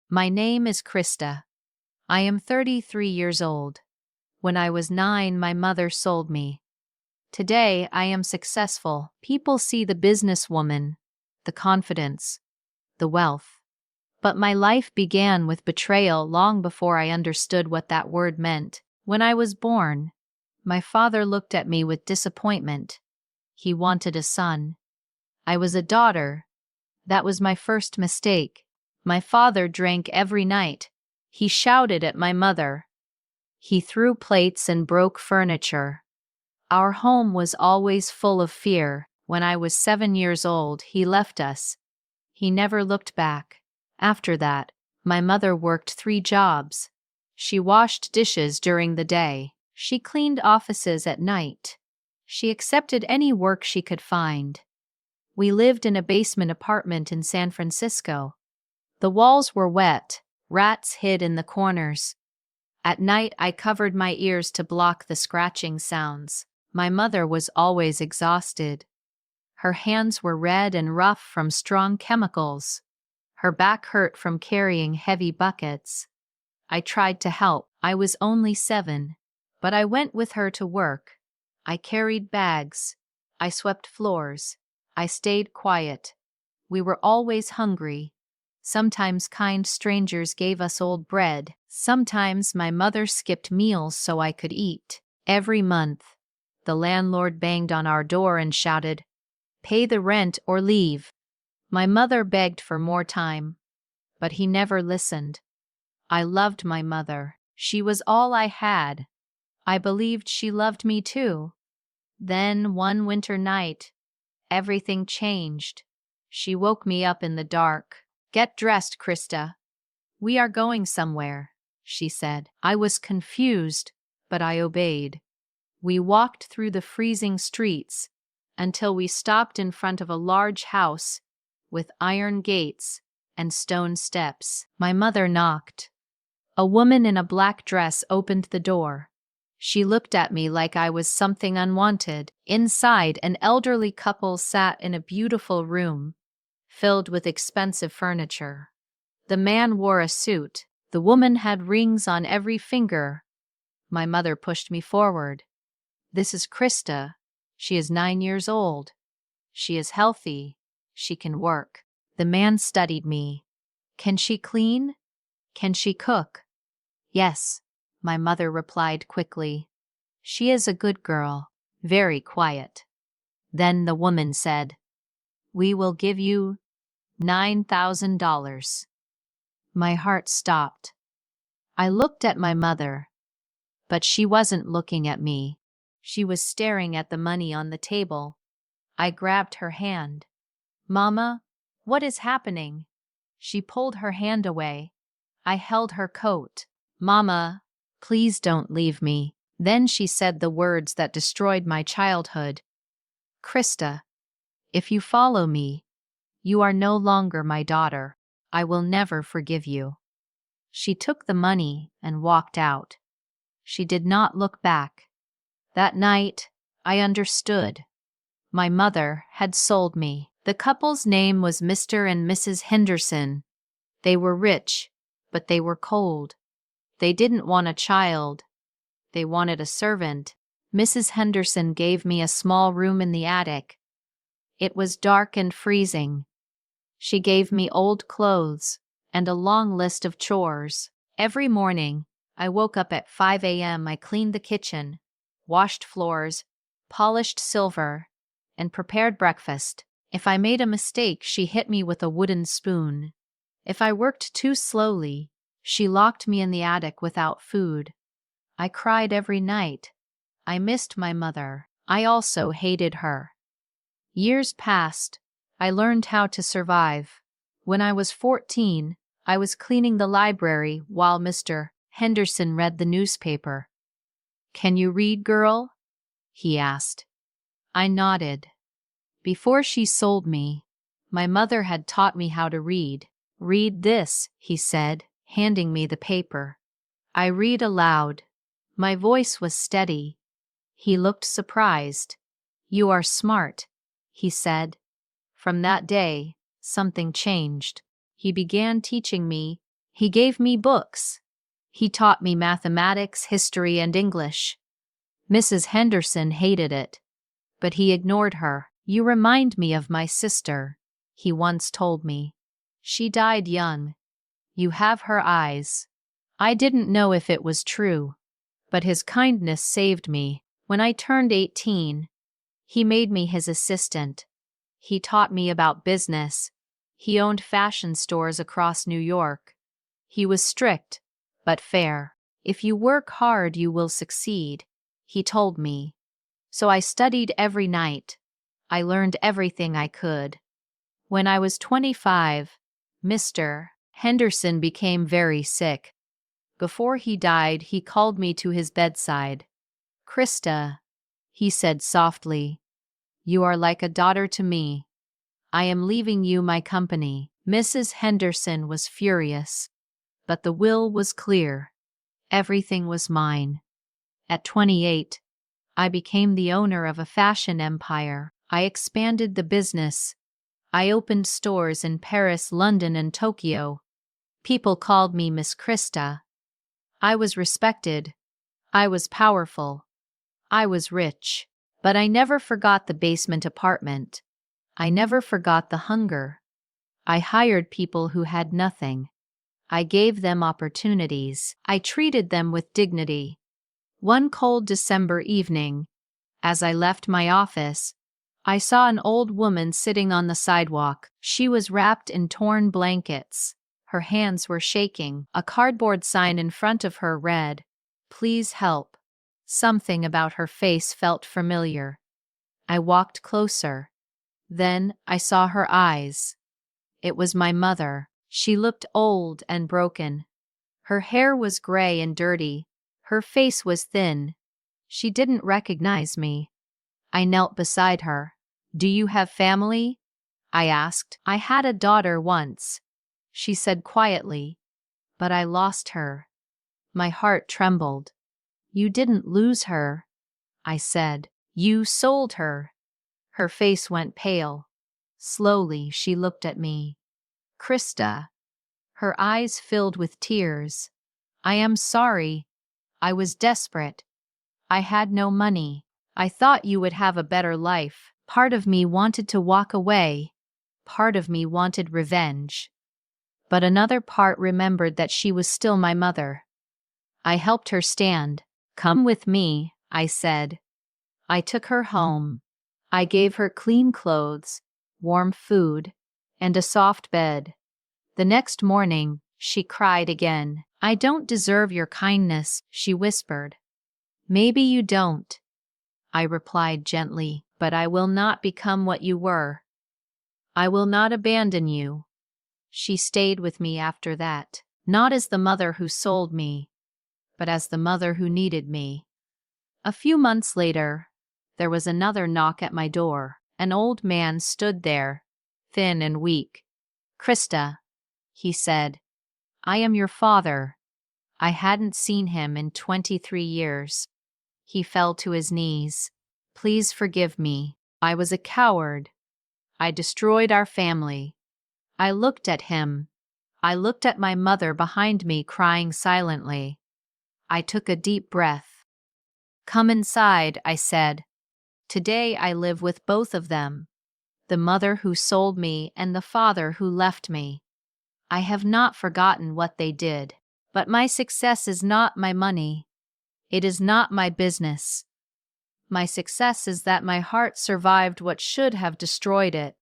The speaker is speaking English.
My name is Krista. I am 33 years old. When I was 9, my mother sold me. Today, I am successful. People see the businesswoman, the confidence, the wealth. But my life began with betrayal long before I understood what that word meant. When I was born, my father looked at me with disappointment. He wanted a son. I was a daughter. That was my first mistake. My father drank every night. He shouted at my mother. He threw plates and broke furniture. Our home was always full of fear. When I was 7 years old, he left us. He never looked back. After that, my mother worked 3 jobs. She washed dishes during the day. She cleaned offices at night. She accepted any work she could find. We lived in a basement apartment in San Francisco. The walls were wet. Rats hid in the corners. At night, I covered my ears to block the scratching sounds. My mother was always exhausted. Her hands were red and rough from strong chemicals. Her back hurt from carrying heavy buckets. I tried to help. I was only 7, but I went with her to work. I carried bags. I swept floors. I stayed quiet. We were always hungry. Sometimes kind strangers gave us old bread. Sometimes my mother skipped meals so I could eat. Every month, the landlord banged on our door and shouted, "Pay the rent or leave." My mother begged for more time, but he never listened. I loved my mother. She was all I had. I believed she loved me too. Then, one winter night, everything changed. She woke me up in the dark. "Get dressed, Krista. We are going somewhere," she said. I was confused, but I obeyed. We walked through the freezing streets until we stopped in front of a large house with iron gates and stone steps. My mother knocked. A woman in a black dress opened the door. She looked at me like I was something unwanted. Inside, an elderly couple sat in a beautiful room filled with expensive furniture. The man wore a suit. The woman had rings on every finger. My mother pushed me forward. "This is Krista. She is 9 years old. She is healthy. She can work." The man studied me. "Can she clean? Can she cook?" "Yes," my mother replied quickly. "She is a good girl, very quiet." Then the woman said, "We will give you $9,000. My heart stopped. I looked at my mother, but she wasn't looking at me. She was staring at the money on the table. I grabbed her hand. "Mama, what is happening?" She pulled her hand away. I held her coat. "Mama, please don't leave me." Then she said the words that destroyed my childhood. "Krista, if you follow me, you are no longer my daughter. I will never forgive you." She took the money and walked out. She did not look back. That night, I understood. My mother had sold me. The couple's name was Mr. and Mrs. Henderson. They were rich, but they were cold. They didn't want a child. They wanted a servant. Mrs. Henderson gave me a small room in the attic. It was dark and freezing. She gave me old clothes and a long list of chores. Every morning, I woke up at 5 a.m. I cleaned the kitchen, washed floors, polished silver, and prepared breakfast. If I made a mistake, she hit me with a wooden spoon. If I worked too slowly, she locked me in the attic without food. I cried every night. I missed my mother. I also hated her. Years passed. I learned how to survive. When I was 14, I was cleaning the library while Mr. Henderson read the newspaper. "Can you read, girl?" he asked. I nodded. Before she sold me, my mother had taught me how to read. "Read this," he said, handing me the paper. I read aloud. My voice was steady. He looked surprised. "You are smart," he said. From that day, something changed. He began teaching me He gave me books. He taught me mathematics, history, and English. Mrs. Henderson hated it, but he ignored her. "You remind me of my sister," he once told me. "She died young. You have her eyes." I didn't know if it was true, but his kindness saved me. When I turned 18, he made me his assistant. He taught me about business. He owned fashion stores across New York. He was strict, but fair. "If you work hard, you will succeed," he told me. So I studied every night. I learned everything I could. When I was 25, Mr. Henderson became very sick. Before he died, he called me to his bedside. "Krista," he said softly, "you are like a daughter to me. I am leaving you my company." Mrs. Henderson was furious, but the will was clear. Everything was mine. At 28, I became the owner of a fashion empire. I expanded the business. I opened stores in Paris, London, and Tokyo. People called me Miss Krista. I was respected. I was powerful. I was rich. But I never forgot the basement apartment. I never forgot the hunger. I hired people who had nothing. I gave them opportunities. I treated them with dignity. One cold December evening, as I left my office, I saw an old woman sitting on the sidewalk. She was wrapped in torn blankets. Her hands were shaking. A cardboard sign in front of her read, "Please help." Something about her face felt familiar. I walked closer. Then I saw her eyes. It was my mother. She looked old and broken. Her hair was gray and dirty. Her face was thin. She didn't recognize me. I knelt beside her. "Do you have family?" I asked. "I had a daughter once," she said quietly, "but I lost her." My heart trembled. "You didn't lose her," I said. "You sold her." Her face went pale. Slowly, she looked at me. "Krista." Her eyes filled with tears. "I am sorry. I was desperate. I had no money. I thought you would have a better life." Part of me wanted to walk away. Part of me wanted revenge. But another part remembered that she was still my mother. I helped her stand. "Come with me," I said. I took her home. I gave her clean clothes, warm food, and a soft bed. The next morning, she cried again. "I don't deserve your kindness," she whispered. "Maybe you don't," I replied gently, "but I will not become what you were. I will not abandon you." She stayed with me after that, not as the mother who sold me, but as the mother who needed me. A few months later, there was another knock at my door. An old man stood there, thin and weak. "Krista," he said, "I am your father." I hadn't seen him in 23 years. He fell to his knees. "Please forgive me. I was a coward. I destroyed our family." I looked at him. I looked at my mother behind me crying silently. I took a deep breath. "Come inside," I said. "Today I live with both of them, the mother who sold me and the father who left me. I have not forgotten what they did. But my success is not my money. It is not my business. My success is that my heart survived what should have destroyed it."